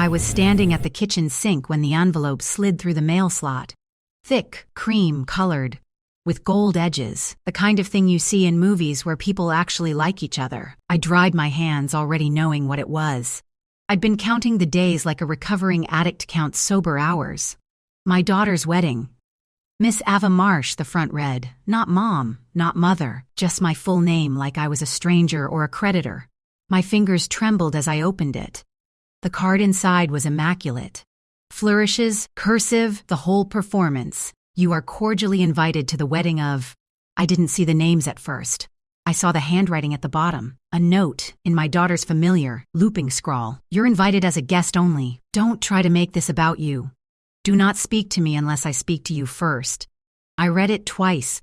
I was standing at the kitchen sink when the envelope slid through the mail slot. Thick, cream-colored, with gold edges, the kind of thing you see in movies where people actually like each other. I dried my hands, already knowing what it was. I'd been counting the days like a recovering addict counts sober hours. My daughter's wedding. Miss Ava Marsh, the front read. Not mom, not mother, just my full name like I was a stranger or a creditor. My fingers trembled as I opened it. The card inside was immaculate. Flourishes, cursive, the whole performance. You are cordially invited to the wedding of... I didn't see the names at first. I saw the handwriting at the bottom. A note, in my daughter's familiar, looping scrawl. You're invited as a guest only. Don't try to make this about you. Do not speak to me unless I speak to you first. I read it twice.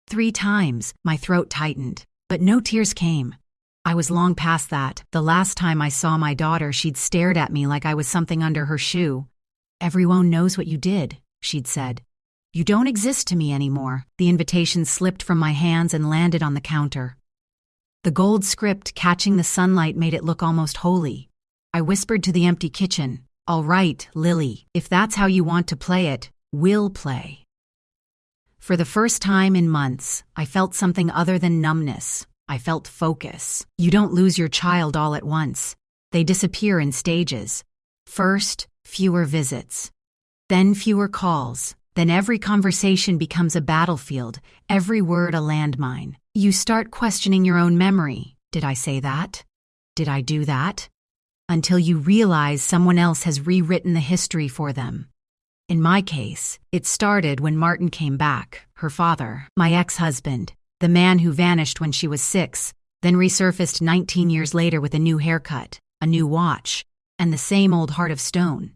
3 times, my throat tightened. But no tears came. I was long past that. The last time I saw my daughter, she'd stared at me like I was something under her shoe. Everyone knows what you did, she'd said. You don't exist to me anymore. The invitation slipped from my hands and landed on the counter. The gold script catching the sunlight made it look almost holy. I whispered to the empty kitchen, "All right, Lily, if that's how you want to play it, we'll play." For the first time in months, I felt something other than numbness. I felt focus. You don't lose your child all at once. They disappear in stages. First, fewer visits. Then fewer calls. Then every conversation becomes a battlefield, every word a landmine. You start questioning your own memory. Did I say that? Did I do that? Until you realize someone else has rewritten the history for them. In my case, it started when Martin came back, her father, my ex-husband, the man who vanished when she was 6, then resurfaced 19 years later with a new haircut, a new watch, and the same old heart of stone.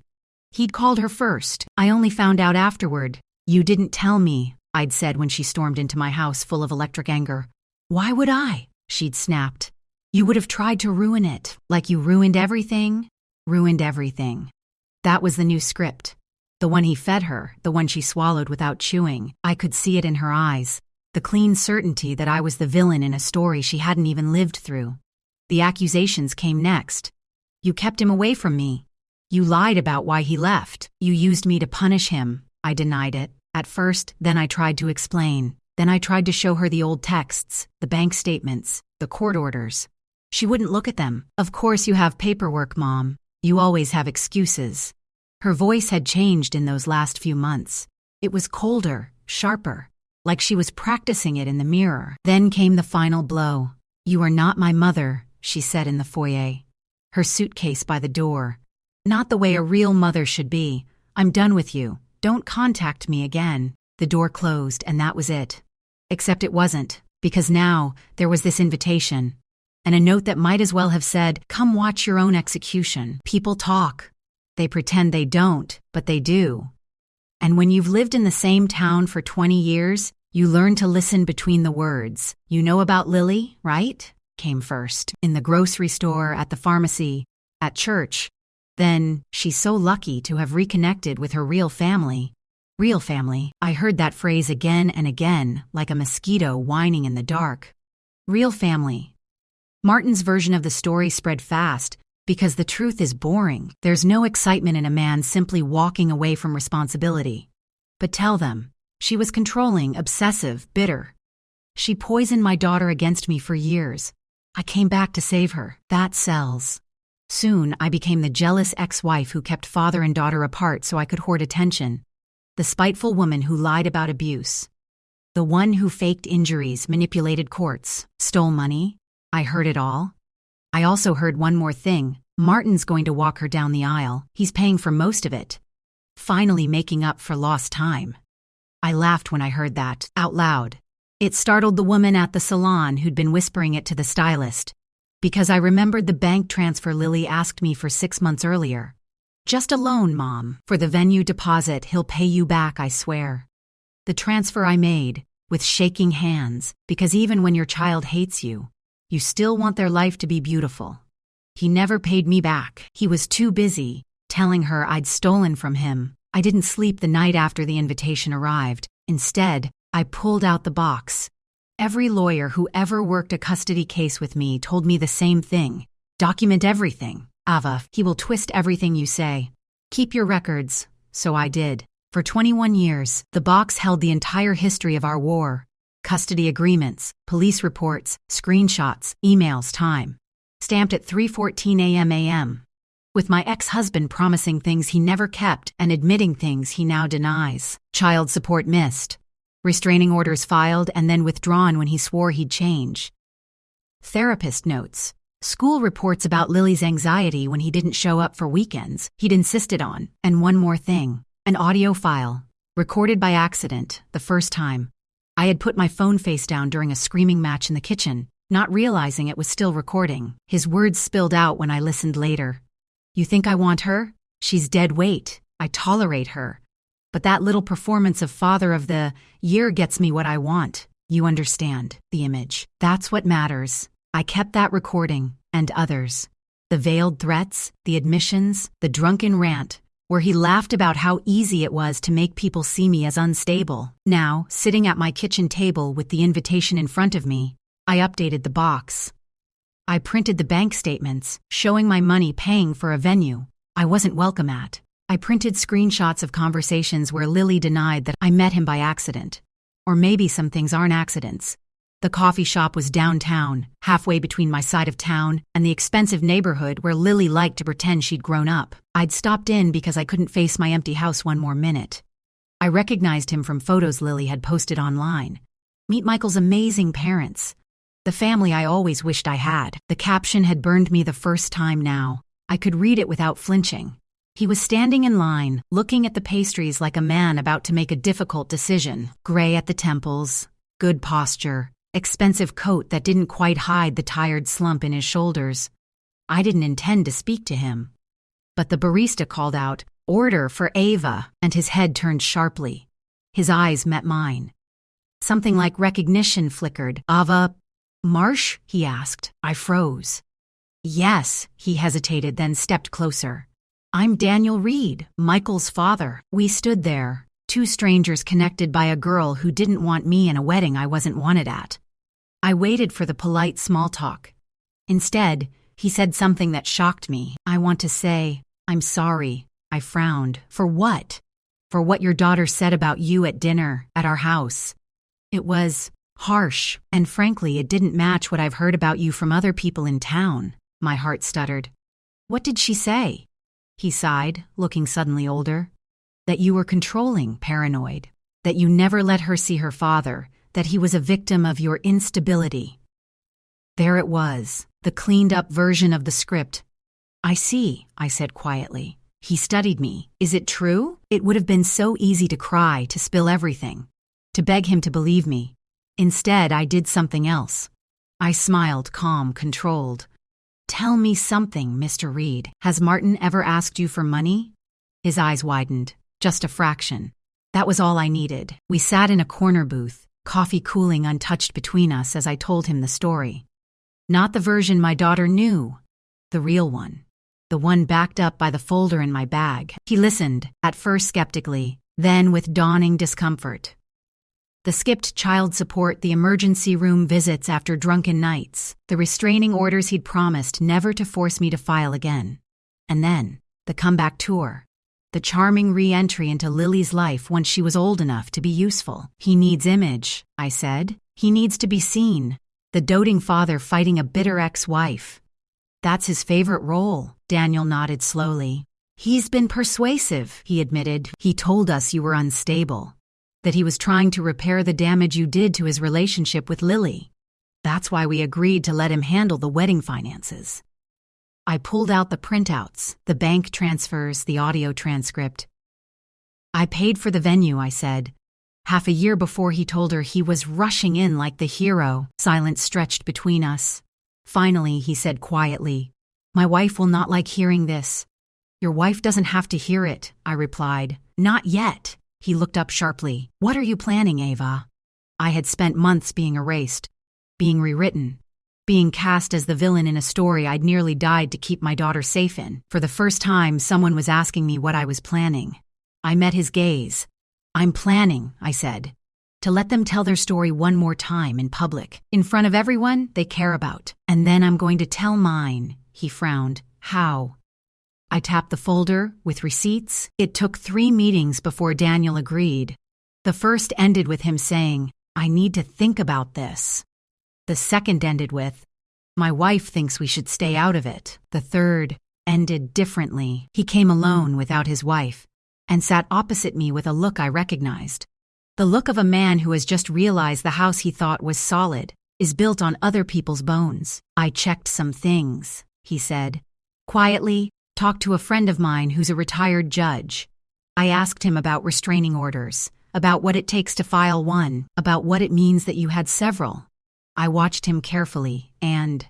He'd called her first. I only found out afterward. You didn't tell me, I'd said when she stormed into my house full of electric anger. Why would I? She'd snapped. You would have tried to ruin it, like you ruined everything. Ruined everything. That was the new script. The one he fed her, the one she swallowed without chewing. I could see it in her eyes. The clean certainty that I was the villain in a story she hadn't even lived through. The accusations came next. You kept him away from me. You lied about why he left. You used me to punish him. I denied it. At first, then I tried to explain. Then I tried to show her the old texts, the bank statements, the court orders. She wouldn't look at them. Of course you have paperwork, Mom. You always have excuses. Her voice had changed in those last few months. It was colder, sharper, like she was practicing it in the mirror. Then came the final blow. You are not my mother, she said in the foyer. Her suitcase by the door. Not the way a real mother should be. I'm done with you. Don't contact me again. The door closed, and that was it. Except it wasn't, because now there was this invitation. And a note that might as well have said, "Come watch your own execution." People talk. They pretend they don't, but they do. And when you've lived in the same town for 20 years, you learn to listen between the words. You know about Lily, right? Came first. In the grocery store, at the pharmacy, at church. Then, she's so lucky to have reconnected with her real family. Real family. I heard that phrase again and again, like a mosquito whining in the dark. Real family. Martin's version of the story spread fast, because the truth is boring. There's no excitement in a man simply walking away from responsibility. But tell them, she was controlling, obsessive, bitter. She poisoned my daughter against me for years. I came back to save her. That sells. Soon, I became the jealous ex-wife who kept father and daughter apart so I could hoard attention. The spiteful woman who lied about abuse. The one who faked injuries, manipulated courts, stole money. I heard it all. I also heard one more thing. Martin's going to walk her down the aisle. He's paying for most of it. Finally making up for lost time. I laughed when I heard that, out loud. It startled the woman at the salon who'd been whispering it to the stylist. Because I remembered the bank transfer Lily asked me for 6 months earlier. Just a loan, Mom. For the venue deposit, he'll pay you back, I swear. The transfer I made, with shaking hands, because even when your child hates you, you still want their life to be beautiful. He never paid me back. He was too busy, telling her I'd stolen from him. I didn't sleep the night after the invitation arrived. Instead, I pulled out the box. Every lawyer who ever worked a custody case with me told me the same thing. Document everything. Ava, he will twist everything you say. Keep your records. So I did. For 21 years, the box held the entire history of our war. Custody agreements, police reports, screenshots, emails, time. Stamped at 3:14 a.m. With my ex-husband promising things he never kept and admitting things he now denies. Child support missed. Restraining orders filed and then withdrawn when he swore he'd change. Therapist notes. School reports about Lily's anxiety when he didn't show up for weekends he'd insisted on. And one more thing. An audio file. Recorded by accident, the first time. I had put my phone face down during a screaming match in the kitchen, not realizing it was still recording. His words spilled out when I listened later. You think I want her? She's dead weight. I tolerate her. But that little performance of Father of the Year gets me what I want. You understand, the image. That's what matters. I kept that recording, and others. The veiled threats, the admissions, the drunken rant, where he laughed about how easy it was to make people see me as unstable. Now, sitting at my kitchen table with the invitation in front of me, I updated the box. I printed the bank statements, showing my money paying for a venue I wasn't welcome at. I printed screenshots of conversations where Lily denied that I met him by accident. Or maybe some things aren't accidents. The coffee shop was downtown, halfway between my side of town and the expensive neighborhood where Lily liked to pretend she'd grown up. I'd stopped in because I couldn't face my empty house one more minute. I recognized him from photos Lily had posted online. Meet Michael's amazing parents. The family I always wished I had. The caption had burned me the first time now. I could read it without flinching. He was standing in line, looking at the pastries like a man about to make a difficult decision. Gray at the temples, good posture, expensive coat that didn't quite hide the tired slump in his shoulders. I didn't intend to speak to him. But the barista called out, "Order for Ava," and his head turned sharply. His eyes met mine. Something like recognition flickered. "Ava Marsh?" he asked. I froze. "Yes," he hesitated, then stepped closer. "I'm Daniel Reed, Michael's father." We stood there, two strangers connected by a girl who didn't want me in a wedding I wasn't wanted at. I waited for the polite small talk. Instead, he said something that shocked me. "I want to say, I'm sorry." I frowned. "For what?" "For what your daughter said about you at dinner, at our house. It was harsh, and frankly, it didn't match what I've heard about you from other people in town." My heart stuttered. "What did she say?" He sighed, looking suddenly older. "That you were controlling, paranoid. That you never let her see her father. That he was a victim of your instability." There it was, the cleaned-up version of the script. "I see," I said quietly. "He studied me. Is it true?" It would have been so easy to cry, to spill everything, to beg him to believe me. Instead, I did something else. I smiled, calm, controlled. "Tell me something, Mr. Reed. Has Martin ever asked you for money?" His eyes widened. Just a fraction. That was all I needed. We sat in a corner booth, coffee cooling untouched between us as I told him the story. Not the version my daughter knew. The real one. The one backed up by the folder in my bag. He listened, at first skeptically, then with dawning discomfort. The skipped child support, the emergency room visits after drunken nights, the restraining orders he'd promised never to force me to file again. And then, the comeback tour. The charming re-entry into Lily's life once she was old enough to be useful. "He needs image," I said. "He needs to be seen. The doting father fighting a bitter ex-wife. That's his favorite role." Daniel nodded slowly. "He's been persuasive," he admitted. "He told us you were unstable. That he was trying to repair the damage you did to his relationship with Lily. That's why we agreed to let him handle the wedding finances." I pulled out the printouts, the bank transfers, the audio transcript. "I paid for the venue," I said. Half a year before he told her he was rushing in like the hero. Silence stretched between us. Finally, he said quietly, "My wife will not like hearing this." "Your wife doesn't have to hear it," I replied. "Not yet." He looked up sharply. "What are you planning, Ava?" I had spent months being erased, being rewritten, being cast as the villain in a story I'd nearly died to keep my daughter safe in. For the first time, someone was asking me what I was planning. I met his gaze. "I'm planning," I said, "to let them tell their story one more time in public, in front of everyone they care about. And then I'm going to tell mine." He frowned. "How?" I tapped the folder with receipts. It took 3 meetings before Daniel agreed. The first ended with him saying, "I need to think about this." The second ended with, "My wife thinks we should stay out of it." The third ended differently. He came alone without his wife and sat opposite me with a look I recognized. The look of a man who has just realized the house he thought was solid is built on other people's bones. "I checked some things," he said. Quietly, talked to a friend of mine who's a retired judge. I asked him about restraining orders, about what it takes to file one, about what it means that you had several. I watched him carefully, and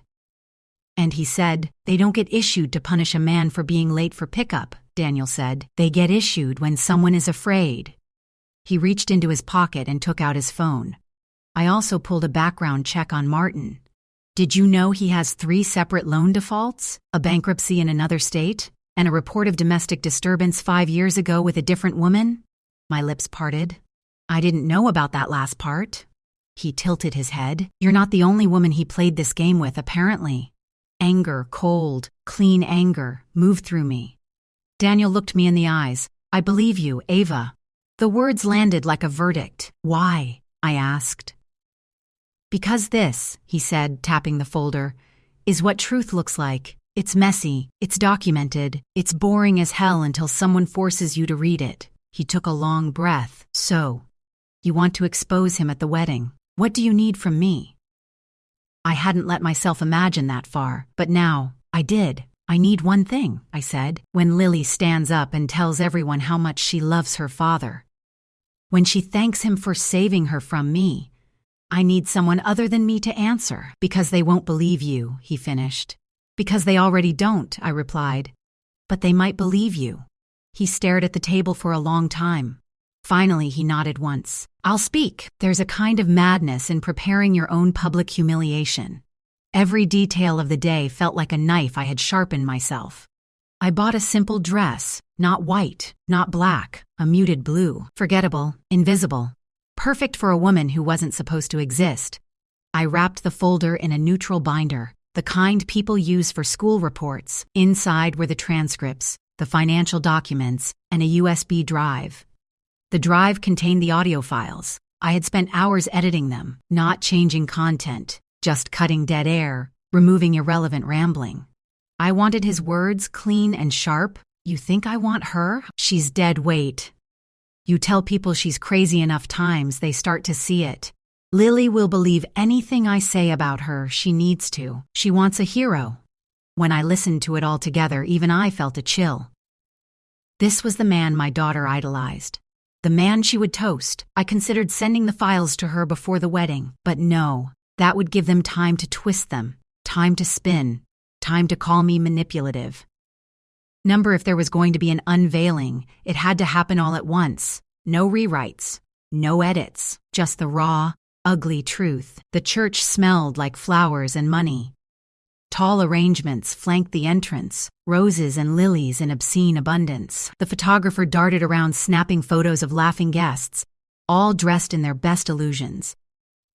he said, "They don't get issued to punish a man for being late for pickup," Daniel said. "They get issued when someone is afraid." He reached into his pocket and took out his phone. I also pulled a background check on Martin. "Did you know he has 3 separate loan defaults, a bankruptcy in another state, and a report of domestic disturbance 5 years ago with a different woman?" My lips parted. "I didn't know about that last part." He tilted his head. "You're not the only woman he played this game with, apparently." Anger, cold, clean anger, moved through me. Daniel looked me in the eyes. "I believe you, Ava." The words landed like a verdict. "Why?" I asked. "Because this," he said, tapping the folder, "is what truth looks like. It's messy, it's documented, it's boring as hell until someone forces you to read it." He took a long breath. "So, you want to expose him at the wedding. What do you need from me?" I hadn't let myself imagine that far, but now, I did. "I need one thing," I said, "when Lily stands up and tells everyone how much she loves her father. When she thanks him for saving her from me, I need someone other than me to answer." "Because they won't believe you," he finished. "Because they already don't," I replied. "But they might believe you." He stared at the table for a long time. Finally, he nodded once. "I'll speak. There's a kind of madness in preparing your own public humiliation. Every detail of the day felt like a knife I had sharpened myself. I bought a simple dress, not white, not black, a muted blue, forgettable, invisible. Perfect for a woman who wasn't supposed to exist. I wrapped the folder in a neutral binder, the kind people use for school reports. Inside were the transcripts, the financial documents, and a USB drive. The drive contained the audio files. I had spent hours editing them, not changing content, just cutting dead air, removing irrelevant rambling. I wanted his words clean and sharp. "You think I want her? She's dead weight. You tell people she's crazy enough times, they start to see it. Lily will believe anything I say about her. She needs to. She wants a hero." When I listened to it all together, even I felt a chill. This was the man my daughter idolized. The man she would toast. I considered sending the files to her before the wedding, but no, that would give them time to twist them, time to spin, time to call me manipulative. If there was going to be an unveiling, it had to happen all at once. No rewrites, no edits, just the raw, ugly truth. The church smelled like flowers and money. Tall arrangements flanked the entrance, roses and lilies in obscene abundance. The photographer darted around snapping photos of laughing guests, all dressed in their best illusions.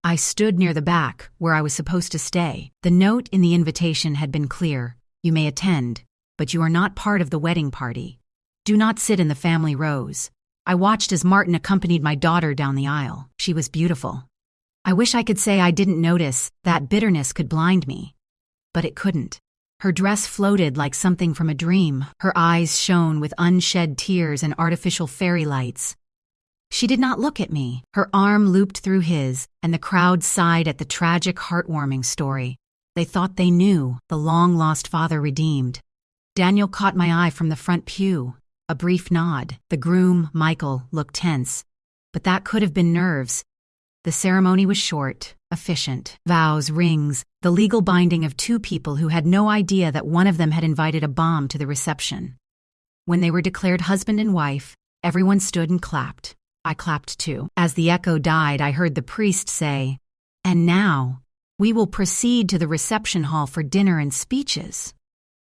I stood near the back, where I was supposed to stay. The note in the invitation had been clear: "You may attend, but you are not part of the wedding party. Do not sit in the family rows." I watched as Martin accompanied my daughter down the aisle. She was beautiful. I wish I could say I didn't notice. That bitterness could blind me. But it couldn't. Her dress floated like something from a dream. Her eyes shone with unshed tears and artificial fairy lights. She did not look at me. Her arm looped through his, and the crowd sighed at the tragic, heartwarming story. They thought they knew, the long-lost father redeemed. Daniel caught my eye from the front pew. A brief nod. The groom, Michael, looked tense. But that could have been nerves. The ceremony was short, efficient. Vows, rings, the legal binding of 2 people who had no idea that one of them had invited a bomb to the reception. When they were declared husband and wife, everyone stood and clapped. I clapped too. As the echo died, I heard the priest say, "And now, we will proceed to the reception hall for dinner and speeches."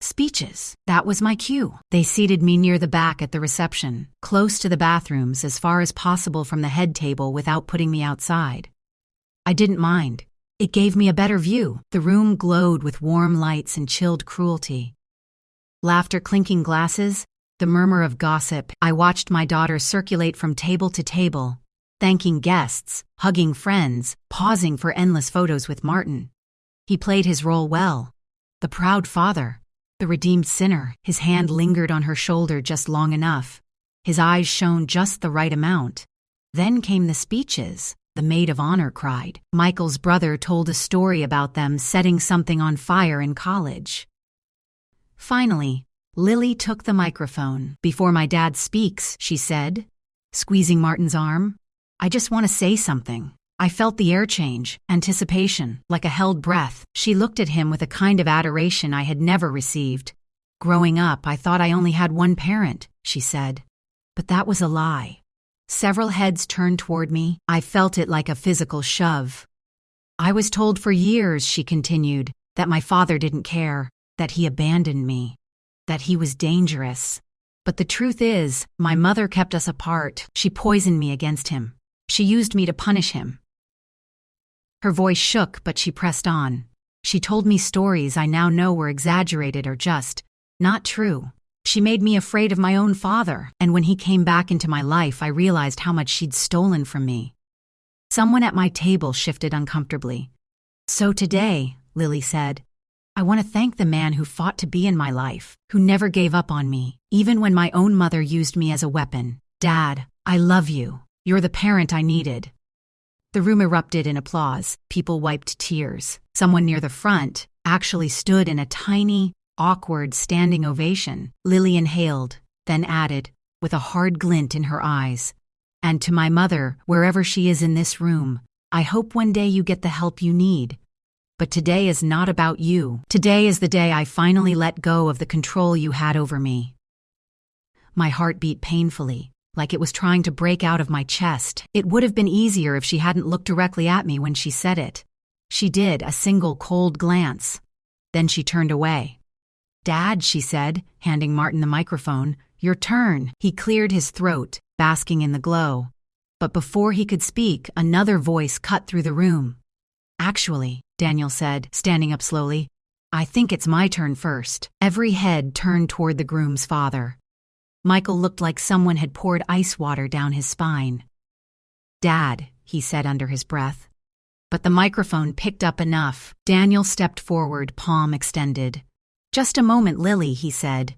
Speeches. That was my cue. They seated me near the back at the reception, close to the bathrooms, as far as possible from the head table without putting me outside. I didn't mind. It gave me a better view. The room glowed with warm lights and chilled cruelty. Laughter, clinking glasses, the murmur of gossip. I watched my daughter circulate from table to table, thanking guests, hugging friends, pausing for endless photos with Martin. He played his role well. The proud father, the redeemed sinner. His hand lingered on her shoulder just long enough. His eyes shone just the right amount. Then came the speeches. The maid of honor cried. Michael's brother told a story about them setting something on fire in college. Finally, Lily took the microphone. "Before my dad speaks," she said, squeezing Martin's arm, "I just want to say something." I felt the air change, anticipation, like a held breath. She looked at him with a kind of adoration I had never received. "Growing up, I thought I only had one parent," she said. But that was a lie. Several heads turned toward me. I felt it like a physical shove. "I was told for years," she continued, "that my father didn't care, that he abandoned me, that he was dangerous. But the truth is, my mother kept us apart. She poisoned me against him. She used me to punish him." Her voice shook, but she pressed on. "She told me stories I now know were exaggerated or just not true. She made me afraid of my own father, and when he came back into my life, I realized how much she'd stolen from me." Someone at my table shifted uncomfortably. "So today," Lily said, "I want to thank the man who fought to be in my life, who never gave up on me, even when my own mother used me as a weapon. Dad, I love you. You're the parent I needed." The room erupted in applause. People wiped tears. Someone near the front actually stood in a tiny, awkward standing ovation. Lily inhaled, then added, with a hard glint in her eyes, "And to my mother, wherever she is in this room, I hope one day you get the help you need. But today is not about you. Today is the day I finally let go of the control you had over me." My heart beat painfully, like it was trying to break out of my chest. It would have been easier if she hadn't looked directly at me when she said it. She did, a single cold glance. Then she turned away. "Dad," she said, handing Martin the microphone, "your turn." He cleared his throat, basking in the glow. But before he could speak, another voice cut through the room. "Actually," Daniel said, standing up slowly, "I think it's my turn first." Every head turned toward the groom's father. Michael looked like someone had poured ice water down his spine. "Dad," he said under his breath. But the microphone picked up enough. Daniel stepped forward, palm extended. "Just a moment, Lily," he said.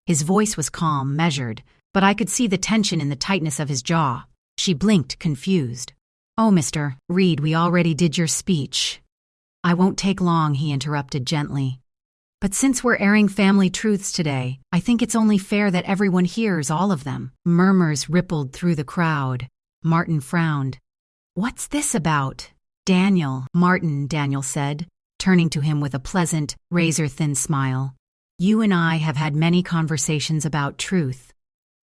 His voice was calm, measured, but I could see the tension in the tightness of his jaw. She blinked, confused. "Oh, Mr. Reed, we already did your speech." "I won't take long," he interrupted gently. "But since we're airing family truths today, I think it's only fair that everyone hears all of them." Murmurs rippled through the crowd. Martin frowned. "What's this about?" "Daniel, Martin," Daniel said, turning to him with a pleasant, razor-thin smile. "You and I have had many conversations about truth.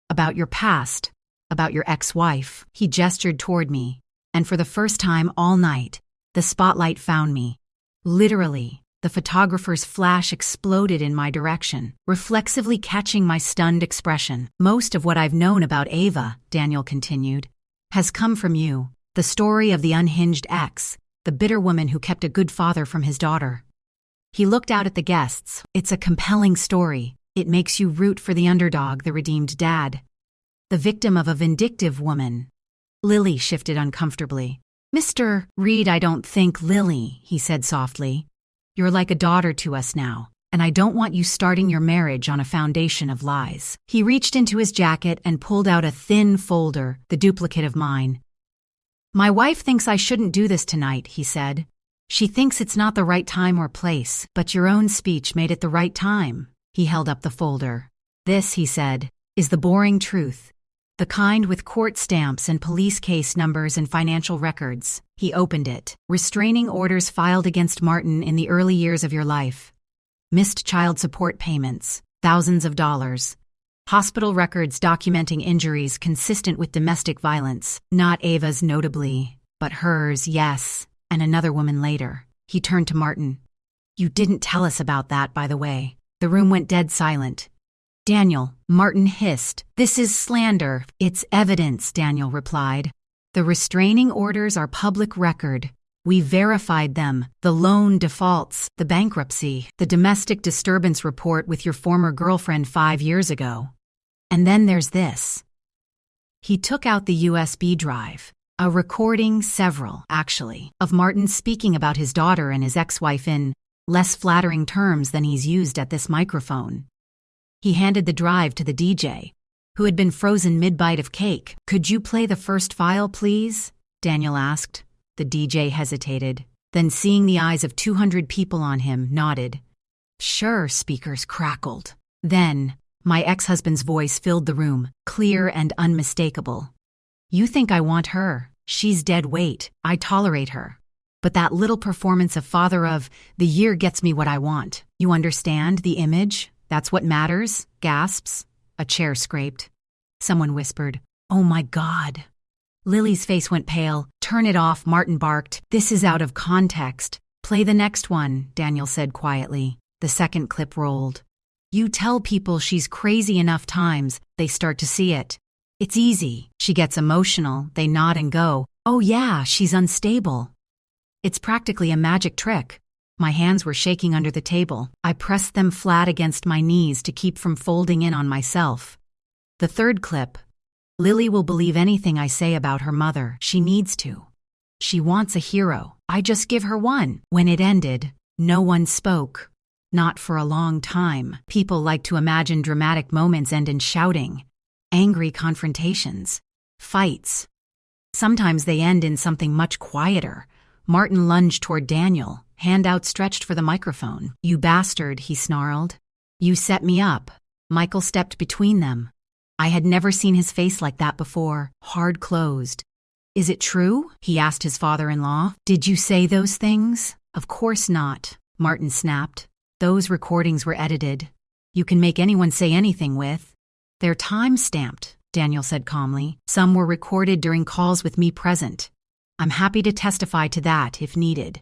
About your past. About your ex-wife." He gestured toward me, and for the first time all night, the spotlight found me. Literally. The photographer's flash exploded in my direction, reflexively catching my stunned expression. "Most of what I've known about Ava," Daniel continued, "has come from you. The story of the unhinged ex, the bitter woman who kept a good father from his daughter." He looked out at the guests. "It's a compelling story. It makes you root for the underdog, the redeemed dad. The victim of a vindictive woman." Lily shifted uncomfortably. "Mr. Reed, I don't think Lily," he said softly. "You're like a daughter to us now, and I don't want you starting your marriage on a foundation of lies." He reached into his jacket and pulled out a thin folder, the duplicate of mine. "My wife thinks I shouldn't do this tonight," he said. "She thinks it's not the right time or place, but your own speech made it the right time." He held up the folder. "This," he said, "is the boring truth. The kind with court stamps and police case numbers and financial records." He opened it. "Restraining orders filed against Martin in the early years of your life. Missed child support payments, thousands of dollars. Hospital records documenting injuries consistent with domestic violence. Not Ava's notably, but hers, yes, and another woman later." He turned to Martin. "You didn't tell us about that, by the way." The room went dead silent. "Daniel," Martin hissed, "this is slander." "It's evidence," Daniel replied. "The restraining orders are public record. We verified them, the loan defaults, the bankruptcy, the domestic disturbance report with your former girlfriend 5 years ago. And then there's this. He took out the USB drive, a recording, several, actually, of Martin speaking about his daughter and his ex-wife in less flattering terms than he's used at this microphone. He handed the drive to the DJ, who had been frozen mid-bite of cake. "Could you play the first file, please?" Daniel asked. The DJ hesitated, then seeing the eyes of 200 people on him, nodded. "Sure," speakers crackled. Then, my ex-husband's voice filled the room, clear and unmistakable. "You think I want her. She's dead weight. I tolerate her. But that little performance of Father of the Year gets me what I want. You understand the image? That's what matters?" Gasps. A chair scraped. Someone whispered, "Oh my God." Lily's face went pale. "Turn it off," Martin barked. "This is out of context." "Play the next one," Daniel said quietly. The second clip rolled. "You tell people she's crazy enough times, they start to see it. It's easy. She gets emotional, they nod and go, 'Oh yeah, she's unstable.' It's practically a magic trick." My hands were shaking under the table. I pressed them flat against my knees to keep from folding in on myself. The third clip. "Lily will believe anything I say about her mother. She needs to. She wants a hero. I just give her one." When it ended, no one spoke. Not for a long time. People like to imagine dramatic moments end in shouting, angry confrontations, fights. Sometimes they end in something much quieter. Martin lunged toward Daniel, hand outstretched for the microphone. "You bastard," he snarled. "You set me up." Michael stepped between them. I had never seen his face like that before, hard closed. "Is it true?" he asked his father-in-law. "Did you say those things?" "Of course not," Martin snapped. "Those recordings were edited. You can make anyone say anything with. They're time-stamped," Daniel said calmly. "Some were recorded during calls with me present. I'm happy to testify to that if needed."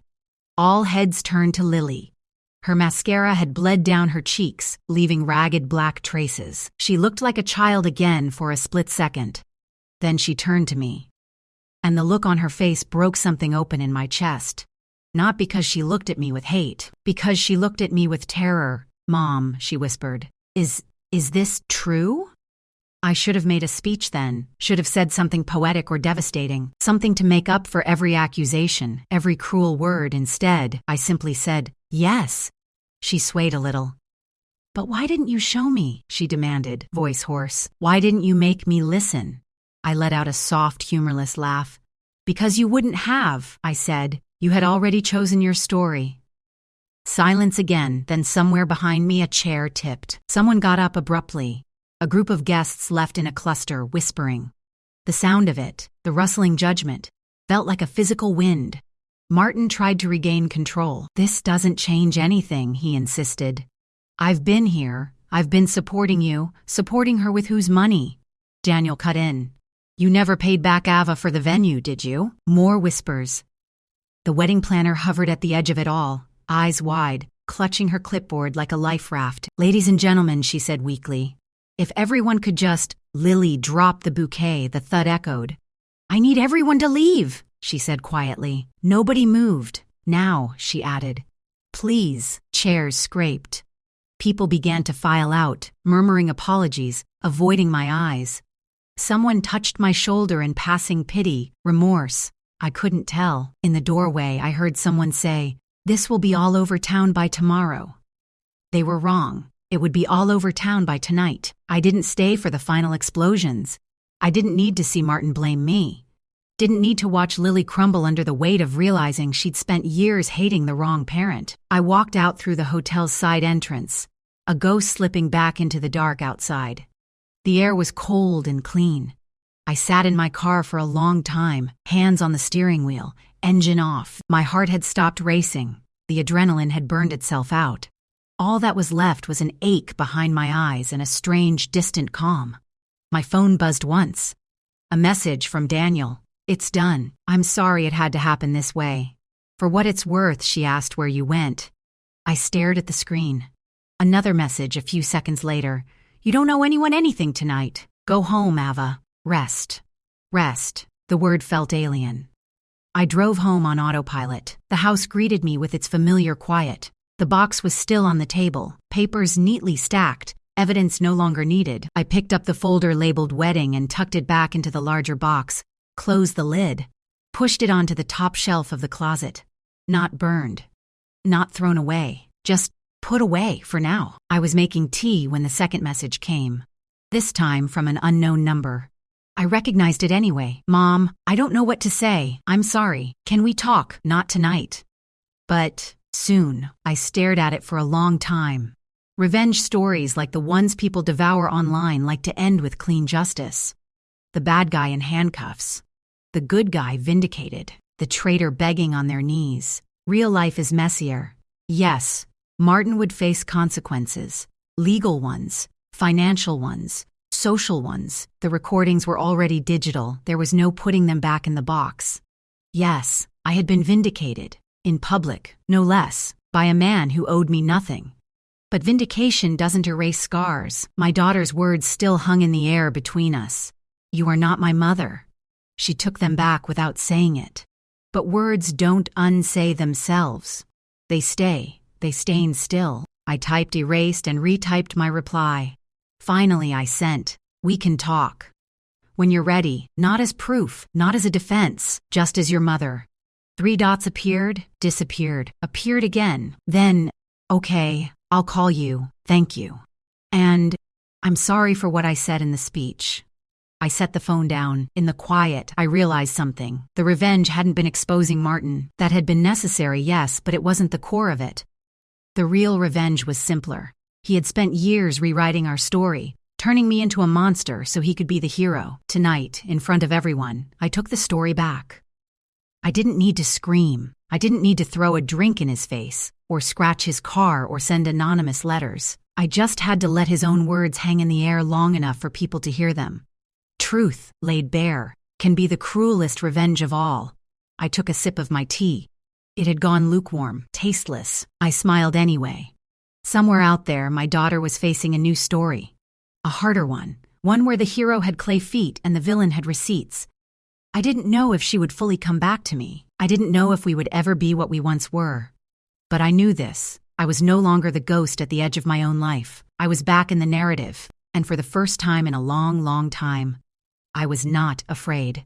All heads turned to Lily. Her mascara had bled down her cheeks, leaving ragged black traces. She looked like a child again for a split second. Then she turned to me. And the look on her face broke something open in my chest. Not because she looked at me with hate, because she looked at me with terror. "Mom," she whispered, Is this true?" I should have made a speech then, should have said something poetic or devastating, something to make up for every accusation, every cruel word. Instead, I simply said, "Yes." She swayed a little. "But why didn't you show me?" she demanded, voice hoarse. "Why didn't you make me listen?" I let out a soft, humorless laugh. "Because you wouldn't have," I said. "You had already chosen your story." Silence again, then somewhere behind me a chair tipped. Someone got up abruptly. A group of guests left in a cluster, whispering. The sound of it, the rustling judgment, felt like a physical wind. Martin tried to regain control. "This doesn't change anything," he insisted. "I've been here. I've been supporting you, supporting her with whose money?" Daniel cut in. "You never paid back Ava for the venue, did you?" More whispers. The wedding planner hovered at the edge of it all, eyes wide, clutching her clipboard like a life raft. "Ladies and gentlemen," she said weakly. "If everyone could just—" Lily dropped the bouquet, the thud echoed. "I need everyone to leave," she said quietly. Nobody moved. "Now," she added. "Please." Chairs scraped. People began to file out, murmuring apologies, avoiding my eyes. Someone touched my shoulder in passing pity, remorse. I couldn't tell. In the doorway, I heard someone say, "This will be all over town by tomorrow." They were wrong. It would be all over town by tonight. I didn't stay for the final explosions. I didn't need to see Martin blame me. Didn't need to watch Lily crumble under the weight of realizing she'd spent years hating the wrong parent. I walked out through the hotel's side entrance, a ghost slipping back into the dark outside. The air was cold and clean. I sat in my car for a long time, hands on the steering wheel, engine off. My heart had stopped racing. The adrenaline had burned itself out. All that was left was an ache behind my eyes and a strange, distant calm. My phone buzzed once. A message from Daniel. "It's done. I'm sorry it had to happen this way." "For what it's worth," she asked where you went. I stared at the screen. Another message a few seconds later. "You don't owe anyone anything tonight. Go home, Ava. Rest." Rest. The word felt alien. I drove home on autopilot. The house greeted me with its familiar quiet. The box was still on the table, papers neatly stacked, evidence no longer needed. I picked up the folder labeled wedding and tucked it back into the larger box, closed the lid, pushed it onto the top shelf of the closet. Not burned. Not thrown away. Just put away for now. I was making tea when the second message came. This time from an unknown number. I recognized it anyway. Mom, I don't know what to say. I'm sorry. Can we talk? Not tonight. But soon. I stared at it for a long time. Revenge stories like the ones people devour online like to end with clean justice. The bad guy in handcuffs. The good guy vindicated. The traitor begging on their knees. Real life is messier. Yes, Martin would face consequences. Legal ones. Financial ones. Social ones. The recordings were already digital. There was no putting them back in the box. Yes, I had been vindicated. In public, no less, by a man who owed me nothing. But vindication doesn't erase scars. My daughter's words still hung in the air between us. You are not my mother. She took them back without saying it. But words don't unsay themselves. They stain still. I typed, erased, and retyped my reply. Finally, I sent, "We can talk. When you're ready, not as proof, not as a defense, just as your mother." 3 dots appeared, disappeared, appeared again. Then, "Okay, I'll call you, thank you. And I'm sorry for what I said in the speech." I set the phone down. In the quiet, I realized something. The revenge hadn't been exposing Martin. That had been necessary, yes, but it wasn't the core of it. The real revenge was simpler. He had spent years rewriting our story, turning me into a monster so he could be the hero. Tonight, in front of everyone, I took the story back. I didn't need to scream. I didn't need to throw a drink in his face, or scratch his car, or send anonymous letters. I just had to let his own words hang in the air long enough for people to hear them. Truth, laid bare, can be the cruelest revenge of all. I took a sip of my tea. It had gone lukewarm, tasteless. I smiled anyway. Somewhere out there, my daughter was facing a new story. A harder one where the hero had clay feet and the villain had receipts. I didn't know if she would fully come back to me. I didn't know if we would ever be what we once were. But I knew this. I was no longer the ghost at the edge of my own life. I was back in the narrative, and for the first time in a long, long time, I was not afraid.